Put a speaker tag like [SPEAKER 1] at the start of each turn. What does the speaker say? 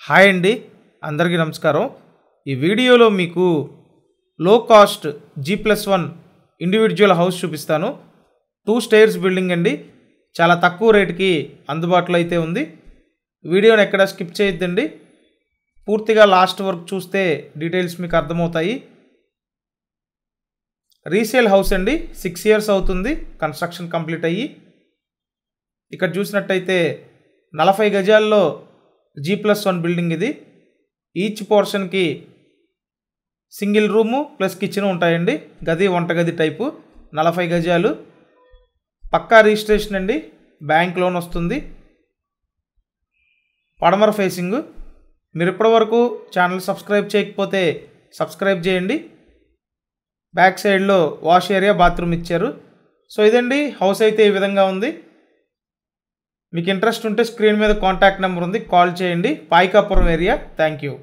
[SPEAKER 1] Hi అండి, అందరికీ నమస్కారం. ఈ వీడియోలో మీకు లో కాస్ట్ G+1 ఇండివిజువల్ హౌస్ చూపిస్తాను. 2 స్టైర్స్ బిల్డింగ్ అండి. చాలా తక్కువ రేటుకి అందుబాటులో అయితే ఉంది. వీడియోని ఎక్కడ స్కిప్ చేయొద్దండి. పూర్తిగా లాస్ట్ వరకు చూస్తే డీటెయిల్స్ మీకు అర్థమవుతాయి. రీసేల్ హౌస్ అండి. 6 ఇయర్స్ అవుతుంది కన్స్ట్రక్షన్ కంప్లీట్ అయ్యి. ఇక్కడ చూసినట్టయితే 40 గజాల్లో G+1 బిల్డింగ్ ఇది. ఈచ్ పోర్షన్కి సింగిల్ రూము ప్లస్ కిచెన్ ఉంటాయండి. గది వంటగది టైపు 40 గజాలు. పక్కా రిజిస్ట్రేషన్ అండి. బ్యాంక్ లోన్ వస్తుంది. పడమర ఫేసింగ్. మీరు ఇప్పటివరకు ఛానల్ సబ్స్క్రైబ్ చేయకపోతే సబ్స్క్రైబ్ చేయండి. బ్యాక్ సైడ్లో వాష్ ఏరియా, బాత్రూమ్ ఇచ్చారు. సో ఇదండి హౌస్ అయితే ఈ విధంగా ఉంది. మీకు ఇంట్రెస్ట్ ఉంటే స్క్రీన్ మీద కాంటాక్ట్ నెంబర్ ఉంది, కాల్ చేయండి. పాయికాపురం ఏరియా. Thank you.